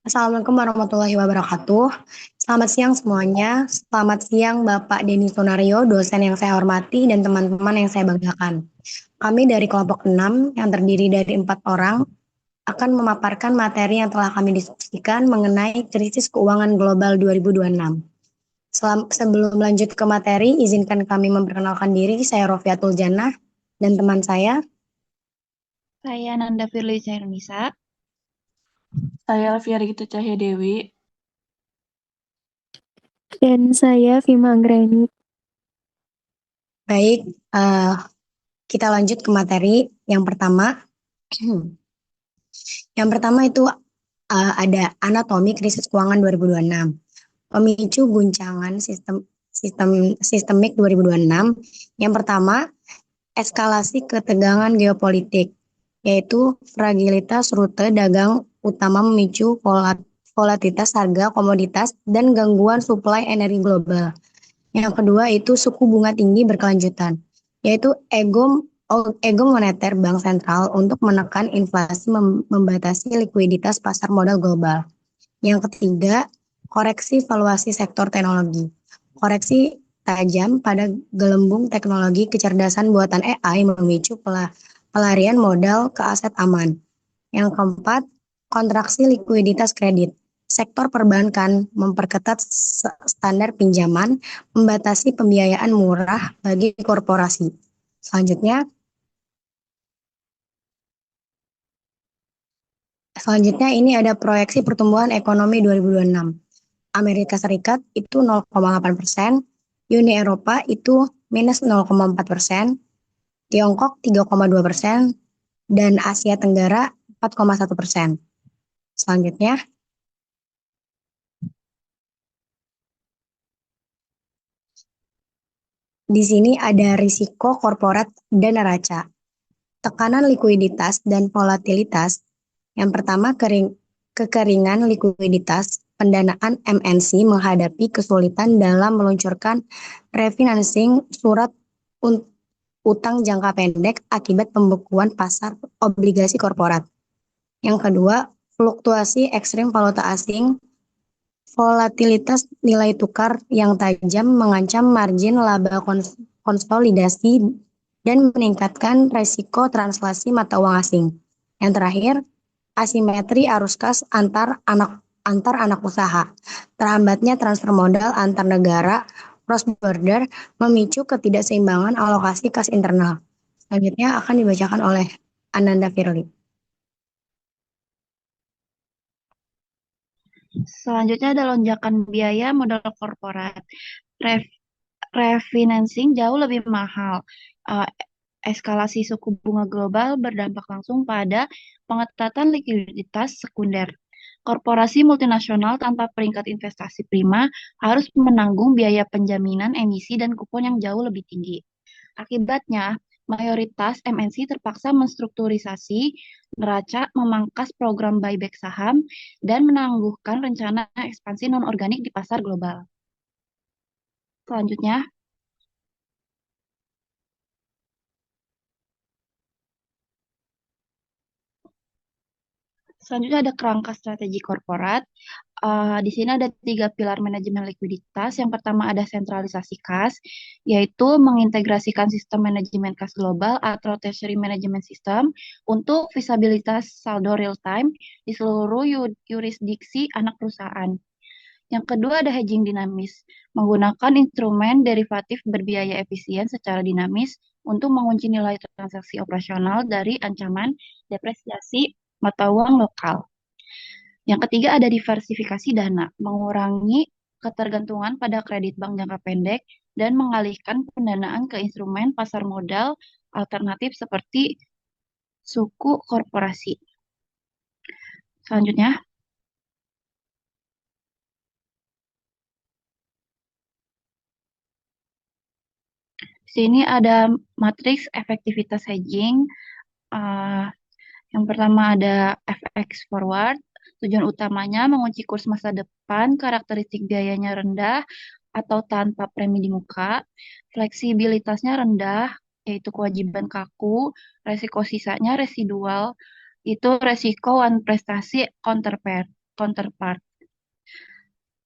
Assalamualaikum warahmatullahi wabarakatuh. Selamat siang semuanya. Selamat siang Bapak Denny Sonario, dosen yang saya hormati, dan teman-teman yang saya banggakan. Kami dari kelompok 6 yang terdiri dari 4 orang akan memaparkan materi yang telah kami diskusikan mengenai krisis keuangan global 2026. Sebelum lanjut ke materi, izinkan kami memperkenalkan diri. Saya Rofiatul Jannah dan teman saya. Saya Nanda Firly Chairnisa. Saya Alfiari Gitu Cahya Dewi. Dan saya Vima Anggreni. Baik, kita lanjut ke materi yang pertama. Yang pertama itu ada anatomi krisis keuangan 2026. Pemicu guncangan sistemik 2026. Yang pertama, eskalasi ketegangan geopolitik, yaitu fragilitas rute dagang utama memicu volatilitas harga komoditas dan gangguan suplai energi global. Yang kedua itu suku bunga tinggi berkelanjutan, yaitu ego moneter bank sentral untuk menekan inflasi membatasi likuiditas pasar modal global. Yang ketiga, koreksi valuasi sektor teknologi. Koreksi tajam pada gelembung teknologi kecerdasan buatan AI memicu pelarian modal ke aset aman. Yang keempat, kontraksi likuiditas kredit. Sektor perbankan memperketat standar pinjaman, membatasi pembiayaan murah bagi korporasi. Selanjutnya ini ada proyeksi pertumbuhan ekonomi 2026. Amerika Serikat itu 0,8%, Uni Eropa itu minus 0,4%, Tiongkok 3,2%, dan Asia Tenggara 4,1%. Selanjutnya, di sini ada risiko korporat dan neraca, tekanan likuiditas dan volatilitas. Yang pertama, kekeringan likuiditas. Pendanaan MNC menghadapi kesulitan dalam meluncurkan refinancing surat utang jangka pendek akibat pembekuan pasar obligasi korporat. Yang kedua, fluktuasi ekstrim valuta asing. Volatilitas nilai tukar yang tajam mengancam margin laba konsolidasi dan meningkatkan resiko translasi mata uang asing. Yang terakhir, asimetri arus kas antar anak usaha. Terhambatnya transfer modal antar negara cross border memicu ketidakseimbangan alokasi kas internal. Selanjutnya akan dibacakan oleh Ananda Firly. Selanjutnya ada lonjakan biaya modal korporat. Refinancing jauh lebih mahal. Uh, Eskalasi suku bunga global berdampak langsung pada pengetatan likuiditas sekunder. Korporasi multinasional tanpa peringkat investasi prima harus menanggung biaya penjaminan emisi dan kupon yang jauh lebih tinggi. Akibatnya, mayoritas MNC terpaksa menstrukturisasi neraca, memangkas program buyback saham, dan menangguhkan rencana ekspansi non-organik di pasar global. Selanjutnya, ada kerangka strategi korporat. Di sini ada 3 pilar manajemen likuiditas. Yang pertama ada sentralisasi kas, yaitu mengintegrasikan sistem manajemen kas global atau treasury management system untuk visibilitas saldo real time di seluruh yurisdiksi anak perusahaan. Yang kedua ada hedging dinamis, menggunakan instrumen derivatif berbiaya efisien secara dinamis untuk mengunci nilai transaksi operasional dari ancaman depresiasi mata uang lokal. Yang ketiga ada diversifikasi dana, mengurangi ketergantungan pada kredit bank jangka pendek dan mengalihkan pendanaan ke instrumen pasar modal alternatif seperti suku korporasi. Selanjutnya, di sini ada matriks efektivitas hedging. Uh, Yang pertama ada FX forward. Tujuan utamanya mengunci kurs masa depan, karakteristik biayanya rendah atau tanpa premi di muka. Fleksibilitasnya rendah, yaitu kewajiban kaku. Resiko sisanya residual, itu resiko one prestasi counterpart. counterpart.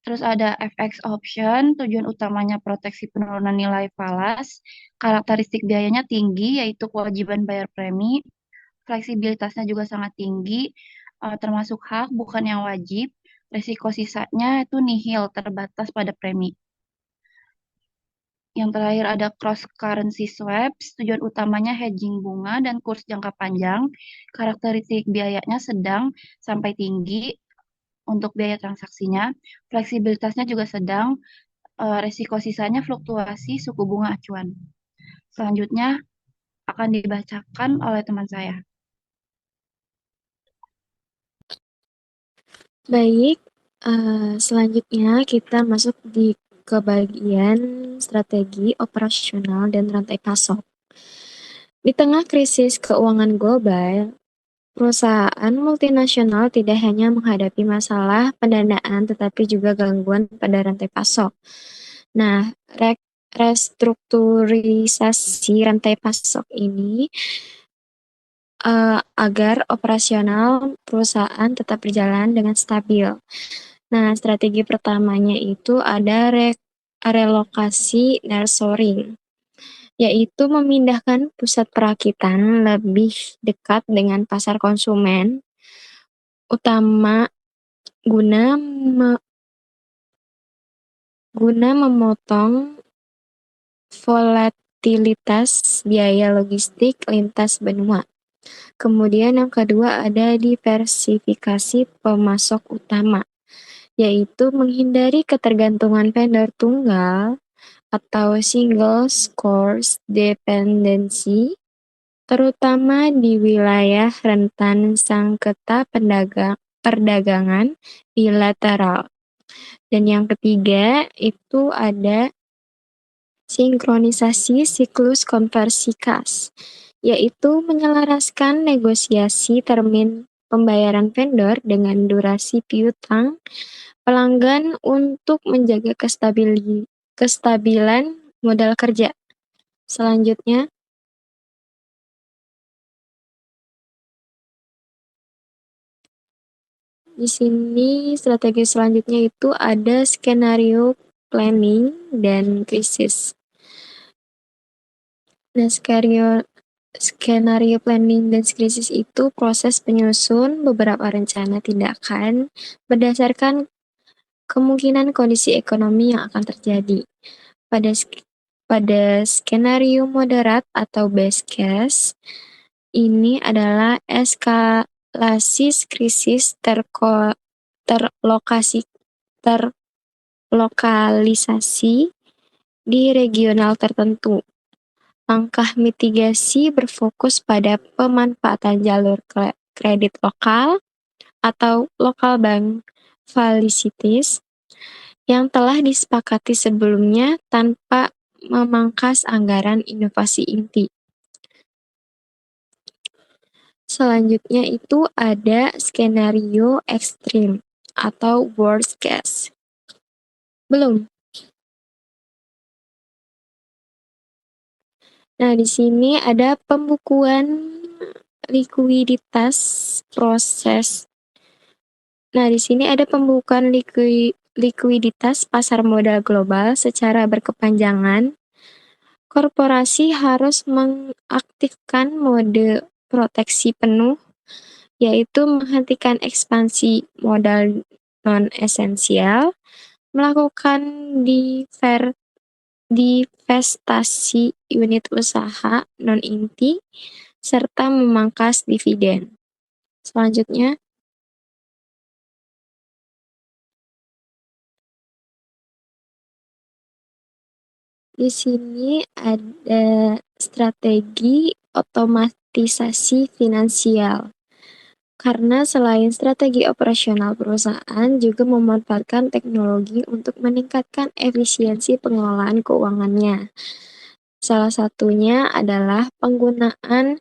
Terus ada FX option, tujuan utamanya proteksi penurunan nilai falas, karakteristik biayanya tinggi, yaitu kewajiban bayar premi, fleksibilitasnya juga sangat tinggi, termasuk hak bukan yang wajib, resiko sisanya itu nihil, terbatas pada premi. Yang terakhir ada cross currency swaps, tujuan utamanya hedging bunga dan kurs jangka panjang, karakteristik biayanya sedang sampai tinggi untuk biaya transaksinya, fleksibilitasnya juga sedang, resiko sisanya fluktuasi suku bunga acuan. Selanjutnya akan dibacakan oleh teman saya. Baik, selanjutnya kita masuk ke bagian strategi operasional dan rantai pasok. Di tengah krisis keuangan global, perusahaan multinasional tidak hanya menghadapi masalah pendanaan tetapi juga gangguan pada rantai pasok. Nah, restrukturisasi rantai pasok ini agar operasional perusahaan tetap berjalan dengan stabil. Nah, strategi pertamanya itu ada relokasi nearshoring, yaitu memindahkan pusat perakitan lebih dekat dengan pasar konsumen utama guna memotong volatilitas biaya logistik lintas benua. Kemudian yang kedua ada diversifikasi pemasok utama, yaitu menghindari ketergantungan vendor tunggal atau single source dependency, terutama di wilayah rentan sengketa perdagangan bilateral. Dan yang ketiga itu ada sinkronisasi siklus konversi kas, yaitu menyelaraskan negosiasi termin pembayaran vendor dengan durasi piutang pelanggan untuk menjaga kestabilan modal kerja. Selanjutnya, di sini strategi selanjutnya itu ada skenario planning dan krisis. Nah, skenario planning dan krisis itu proses penyusun beberapa rencana tindakan berdasarkan kemungkinan kondisi ekonomi yang akan terjadi. Pada skenario moderat atau base case, ini adalah eskalasi krisis terlokalisasi di regional tertentu. Langkah mitigasi berfokus pada pemanfaatan jalur kredit lokal atau local bank facilities yang telah disepakati sebelumnya tanpa memangkas anggaran inovasi inti. Selanjutnya itu ada skenario ekstrim atau worst case. Belum. Nah, di sini ada pembukuan likuiditas proses. Nah, di sini ada pembukuan likuiditas pasar modal global secara berkepanjangan. Korporasi harus mengaktifkan mode proteksi penuh, yaitu menghentikan ekspansi modal non-esensial, melakukan divestasi unit usaha non-inti, serta memangkas dividen. Selanjutnya, di sini ada strategi otomatisasi finansial. Karena selain strategi operasional perusahaan juga memanfaatkan teknologi untuk meningkatkan efisiensi pengelolaan keuangannya. Salah satunya adalah penggunaan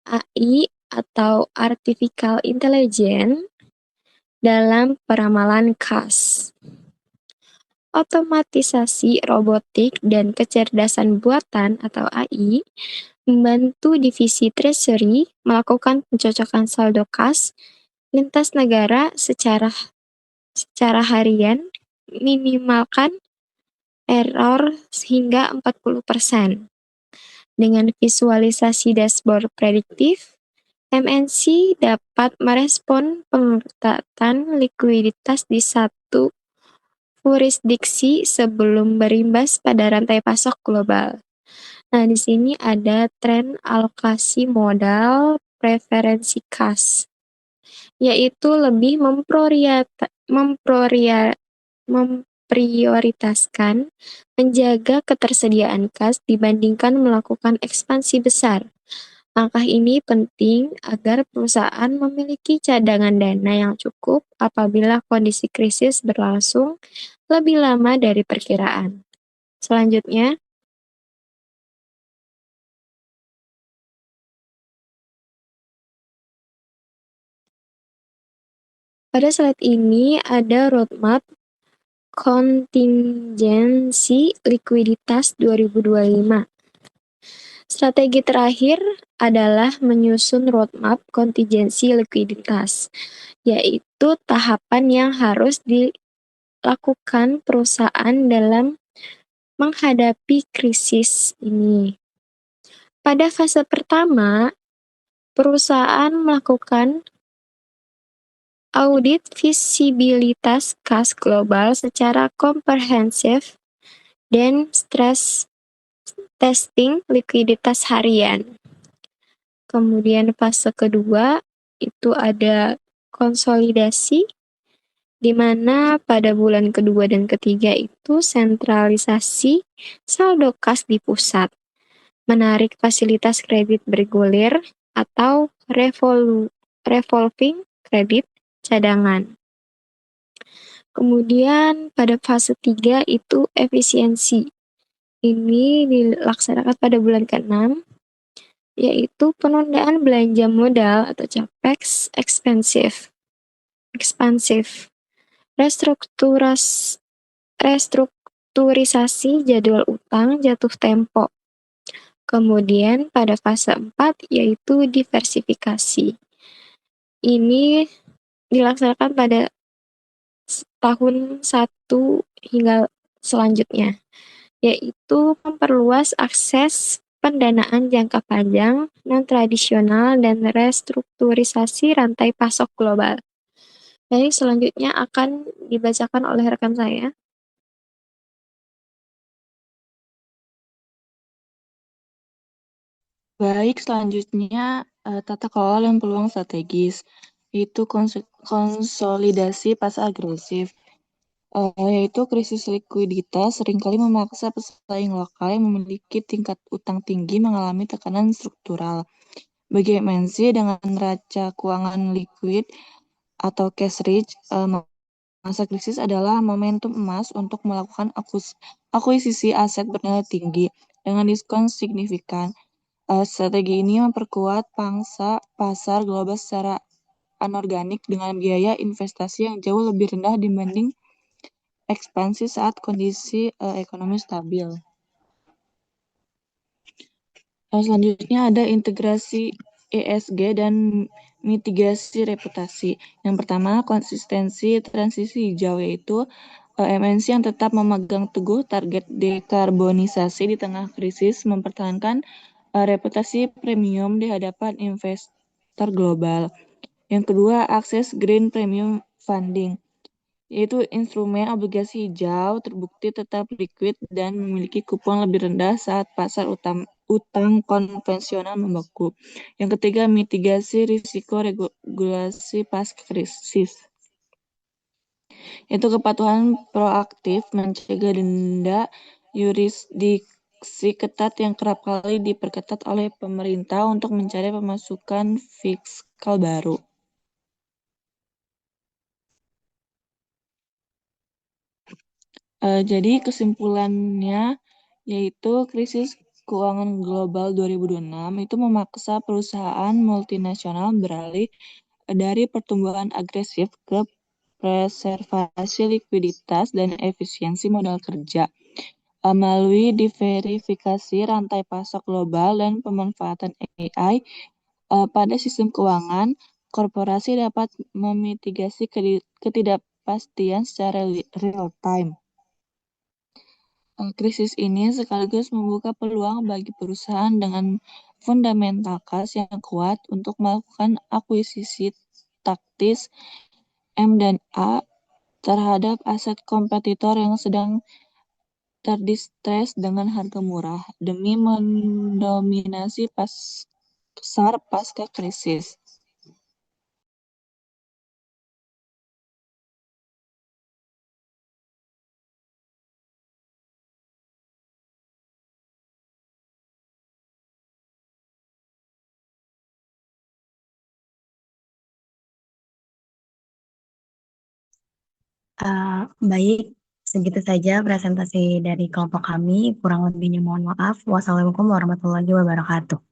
AI atau Artificial Intelligence dalam peramalan kas. Otomatisasi robotik dan kecerdasan buatan atau AI membantu divisi treasury melakukan pencocokan saldo kas lintas negara secara secara harian, minimalkan error hingga 40%. Dengan visualisasi dashboard prediktif, MNC dapat merespon pengetatan likuiditas di satu jurisdiksi sebelum berimbas pada rantai pasok global. Nah, di sini ada tren alokasi modal preferensi kas, yaitu lebih memprioritaskan menjaga ketersediaan kas dibandingkan melakukan ekspansi besar. Langkah ini penting agar perusahaan memiliki cadangan dana yang cukup apabila kondisi krisis berlangsung lebih lama dari perkiraan. Selanjutnya, pada slide ini ada roadmap kontingensi likuiditas 2025. Strategi terakhir adalah menyusun roadmap kontingensi likuiditas, yaitu tahapan yang harus dilakukan perusahaan dalam menghadapi krisis ini. Pada fase pertama, perusahaan melakukan audit visibilitas kas global secara komprehensif dan stress testing likuiditas harian. Kemudian fase kedua itu ada konsolidasi, di mana pada bulan kedua dan ketiga itu sentralisasi saldo kas di pusat, menarik fasilitas kredit bergulir atau revolving kredit cadangan. Kemudian pada fase 3 itu efisiensi. Ini dilaksanakan pada bulan ke-6, yaitu penundaan belanja modal atau capex ekspansif, restrukturisasi jadwal utang jatuh tempo. Kemudian pada fase 4 yaitu diversifikasi. Ini dilaksanakan pada tahun 1 hingga selanjutnya, yaitu memperluas akses pendanaan jangka panjang, non-tradisional, dan restrukturisasi rantai pasok global. Baik, selanjutnya akan dibacakan oleh rekan saya. Baik, selanjutnya tata kelola dan peluang strategis, yaitu konsolidasi pasar agresif. Yaitu krisis likuiditas seringkali memaksa pesaing lokal yang memiliki tingkat utang tinggi mengalami tekanan struktural. Bagi MNC dengan neraca keuangan liquid atau cash rich, masa krisis adalah momentum emas untuk melakukan akuisisi aset bernilai tinggi dengan diskon signifikan. Strategi ini memperkuat pangsa pasar global secara anorganik dengan biaya investasi yang jauh lebih rendah dibanding ekspansi saat kondisi ekonomi stabil. Selanjutnya ada integrasi ESG dan mitigasi reputasi. Yang pertama, konsistensi transisi hijau, yaitu MNC yang tetap memegang teguh target dekarbonisasi di tengah krisis mempertahankan reputasi premium di hadapan investor global. Yang kedua, akses green premium funding, yaitu instrumen obligasi hijau terbukti tetap liquid dan memiliki kupon lebih rendah saat pasar utang konvensional membeku. Yang ketiga, mitigasi risiko regulasi pasca krisis, yaitu kepatuhan proaktif mencegah denda yurisdiksi ketat yang kerap kali diperketat oleh pemerintah untuk mencari pemasukan fiskal baru. Jadi kesimpulannya yaitu krisis keuangan global 2026 itu memaksa perusahaan multinasional beralih dari pertumbuhan agresif ke preservasi likuiditas dan efisiensi modal kerja. Melalui diverifikasi rantai pasok global dan pemanfaatan AI pada sistem keuangan, korporasi dapat memitigasi ketidakpastian secara real time. Krisis ini sekaligus membuka peluang bagi perusahaan dengan fundamental cash yang kuat untuk melakukan akuisisi taktis M&A terhadap aset kompetitor yang sedang terdistres dengan harga murah demi mendominasi pasar pasca krisis. Baik, segitu saja presentasi dari kelompok kami. Kurang lebihnya mohon maaf. Wassalamualaikum warahmatullahi wabarakatuh.